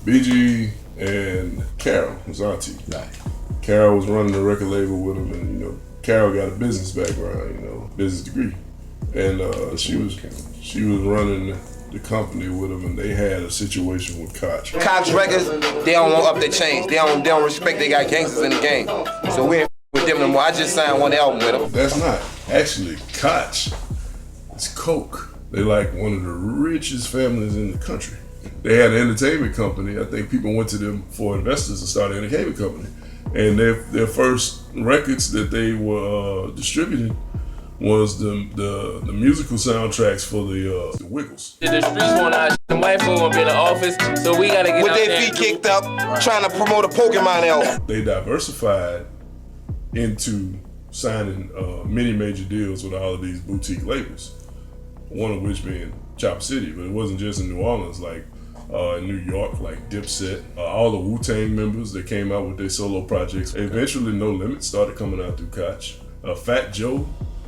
BG and Carol, his auntie. Right. Carol was running the record label with him, and Carol got a business background, business degree, and she was running the company with him, and they had a situation with Koch. Koch records, they don't want up their chains. They don't respect they got gangsters in the game. So we ain't with them no more. I just signed one album with them. That's not actually Koch. It's Koch. They like one of the richest families in the country. They had an entertainment company. I think people went to them for investors to start an entertainment company. And their first records that they were distributing was the musical soundtracks for the Wiggles. The streets want our the white folk won't be in the office, so we gotta get with out their there feet kicked up, trying to promote a Pokemon album. They diversified into signing many major deals with all of these boutique labels, one of which being Chop City, but it wasn't just in New Orleans, like in New York, like Dipset, all the Wu-Tang members that came out with their solo projects. Eventually, No Limit started coming out through Koch. Fat Joe,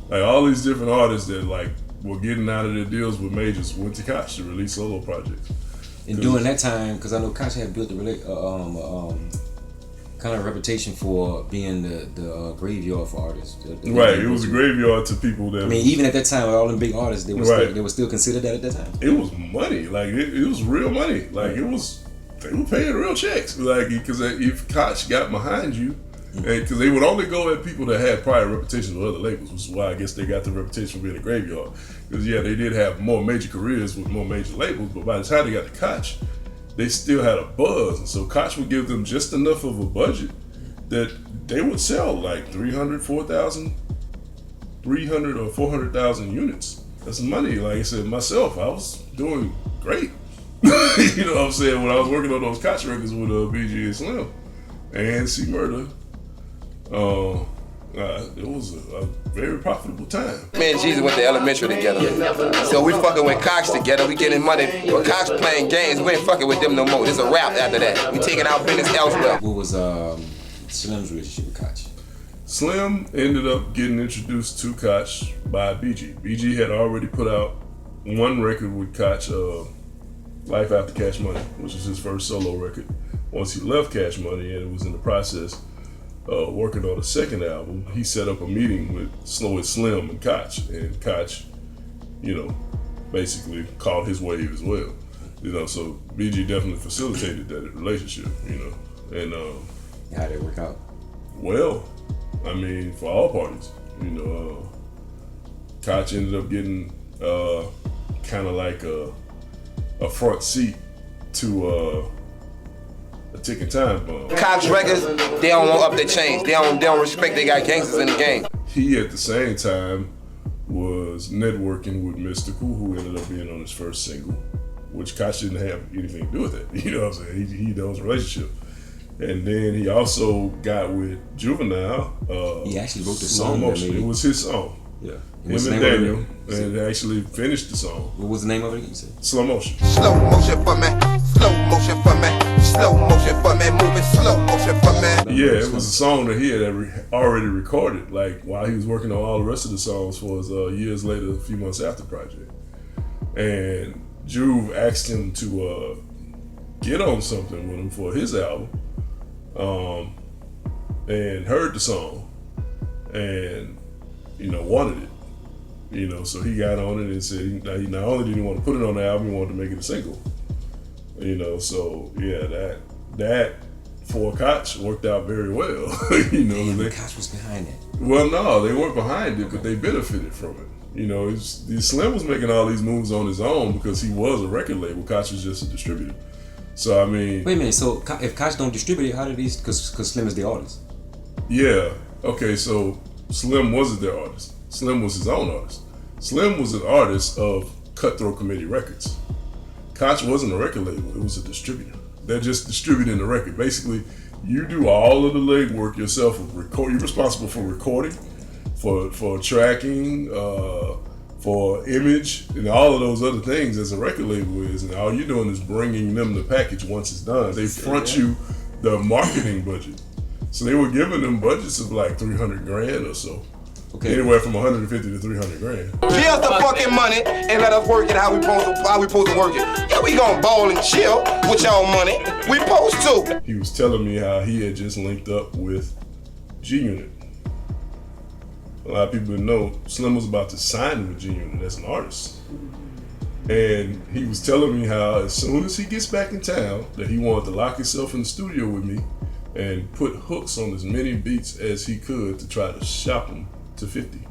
like all these different artists that like were getting out of their deals with majors went to Koch to release solo projects. And during that time, because I know Koch had built kind of reputation for being the graveyard for artists. Right, it was a graveyard to people that. I mean, even at that time, with all them big artists, they were still considered that at that time. It was money, like it was real money. Like they were paying real checks, like because if Koch got behind you, because they would only go at people that had prior reputations with other labels, which is why I guess they got the reputation for being a graveyard. Because they did have more major careers with more major labels, but by the time they got to Koch, they still had a buzz, and so Koch would give them just enough of a budget that they would sell like 300 or 400,000 units. That's money. Like I said, myself, I was doing great. You know what I'm saying? When I was working on those Koch records with BG and Slim and C Murder, it was a very profitable time. Me and Jesus went to elementary together. So we fucking with Koch together, we getting money. But Koch playing games, we ain't fucking with them no more. It's a wrap after that. We taking our business elsewhere. What was Slim's relationship with Koch? Slim ended up getting introduced to Koch by BG. BG had already put out one record with Koch, Life After Cash Money, which was his first solo record. Once he left Cash Money and it was in the process working on a second album, he set up a meeting with Slim and Koch, and Koch, basically caught his wave as well. So BG definitely facilitated that relationship, and how'd it work out? Well, I mean, for all parties, Koch ended up getting kind of like a front seat to a ticking time bomb. Koch records, they don't want up their chains. They don't respect they got gangsters in the game. He at the same time was networking with Mystical, who ended up being on his first single, which Koch didn't have anything to do with it. You know what I'm saying? He knows relationship. And then he also got with Juvenile. He actually wrote the song. It was his song. Yeah. Him and Daniel, and they actually finished the song. What was the name of it again? You said? Slow Motion. Slow motion for me. Slow motion for me. Slow motion for me. Moving slow motion for me. Yeah, it was a song that he had already recorded, like while he was working on all the rest of the songs for his years later, a few months after the project. And Juve asked him to get on something with him for his album, and heard the song, and wanted it. So he got on it and said he not only did he want to put it on the album, he wanted to make it a single. So yeah, that for Koch worked out very well. Koch was behind it. Well, no, they weren't behind it, but they benefited from it. Slim was making all these moves on his own because he was a record label. Koch was just a distributor. So I mean, wait a minute. So if Koch don't distribute it, how did these? Because Slim is the artist. Yeah. Okay. So Slim wasn't their artist. Slim was his own artist. Slim was an artist of Cutthroat Committee Records. Koch wasn't a record label, it was a distributor. They're just distributing the record. Basically, you do all of the legwork yourself. You're responsible for recording, for tracking, for image, and all of those other things as a record label is. And all you're doing is bringing them the package once it's done. They front you the marketing budget. So they were giving them budgets of like $300,000 or so. Okay. Anywhere from 150 to 300 grand. Give us the fucking money and let us work it how we supposed to work it. Yeah, we gonna ball and chill with y'all money. We supposed to. He was telling me how he had just linked up with G-Unit. A lot of people didn't know Slim was about to sign with G-Unit as an artist. And he was telling me how as soon as he gets back in town, that he wanted to lock himself in the studio with me and put hooks on as many beats as he could to try to shop them to 50.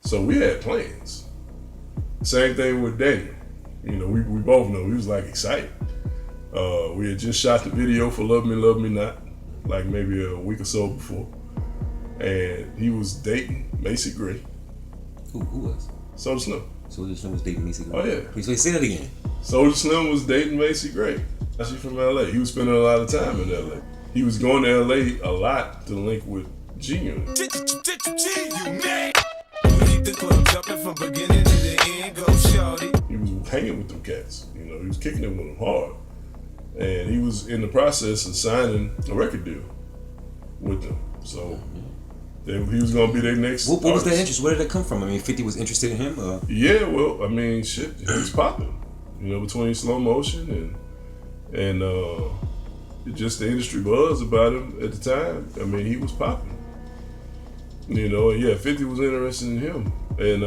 So we had plans. Same thing with Daniel. You know, we both know he was like excited. We had just shot the video for Love Me, Love Me Not, like maybe a week or so before. And he was dating Macy Gray. Who was? Soulja Slim. Soulja Slim was dating Macy Gray. Oh yeah. Please say that again. Soulja Slim was dating Macy Gray. She's from LA. He was spending a lot of time in LA. He was going to LA a lot to link with G-Unit. He was hanging with them cats. You know, he was kicking it with them hard. And he was in the process of signing a record deal with them. So he was gonna be their next. What was that interest? Where did that come from? I mean, 50 was interested in him. Yeah, well, I mean, shit, he's popping. You know, between Slow Motion and just the industry buzz about him at the time. I mean, he was popping. You know, and yeah, 50 was interested in him, and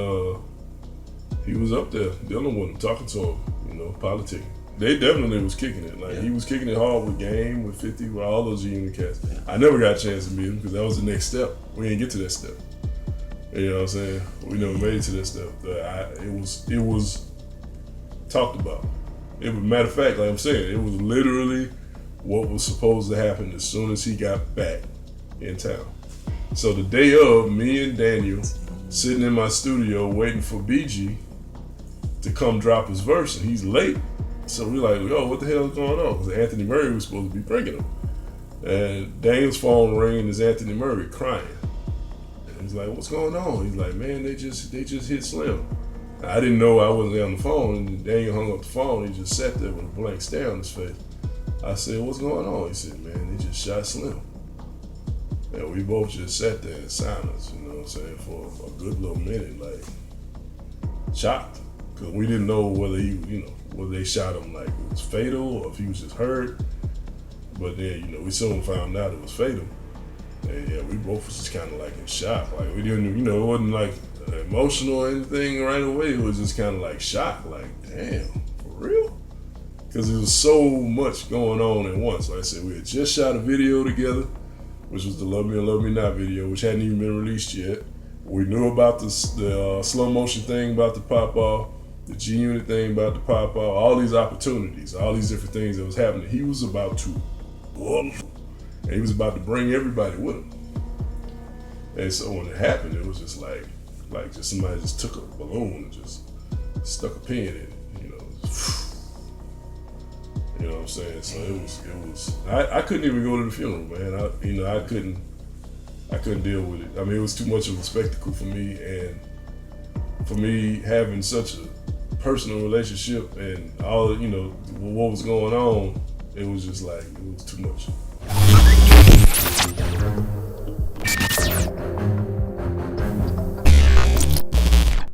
he was up there dealing with him, talking to him. You know, politicking. They definitely was kicking it. Like, he was kicking it hard with Game, with 50, with all those G-Unit cats. I never got a chance to meet him because that was the next step. We didn't get to that step. You know what I'm saying? We never made it to that step. It was talked about. Matter of fact, like I'm saying, it was literally what was supposed to happen as soon as he got back in town. So the day of, me and Daniel sitting in my studio waiting for BG to come drop his verse, and he's late. So we're like, yo, what the hell is going on? Because Anthony Murray was supposed to be bringing him. And Daniel's phone ringing, is Anthony Murray crying. And he's like, what's going on? He's like, man, they just hit Slim. I didn't know I wasn't there on the phone, and Daniel hung up the phone. He just sat there with a blank stare on his face. I said, what's going on? He said, man, they just shot Slim. And we both just sat there in silence, you know what I'm saying, for a good little minute, like, shocked. Because we didn't know whether whether they shot him like it was fatal or if he was just hurt. But then, we soon found out it was fatal. And yeah, we both was just kind of like in shock. Like, we didn't, it wasn't like emotional or anything right away. It was just kind of like shock, like, damn, for real? Because there was so much going on at once. Like I said, we had just shot a video together, which was the Love Me or Love Me Not video, which hadn't even been released yet. We knew about the slow motion thing about to pop off, the G-Unit thing about to pop off, all these opportunities, all these different things that was happening. He was about to, and he was about to bring everybody with him. And so when it happened, it was just like just somebody just took a balloon and just stuck a pin in it, You know what I'm saying? So it was. I couldn't even go to the funeral, man. I couldn't deal with it. I mean, it was too much of a spectacle for me, and for me having such a personal relationship and all, what was going on, it was just like, it was too much.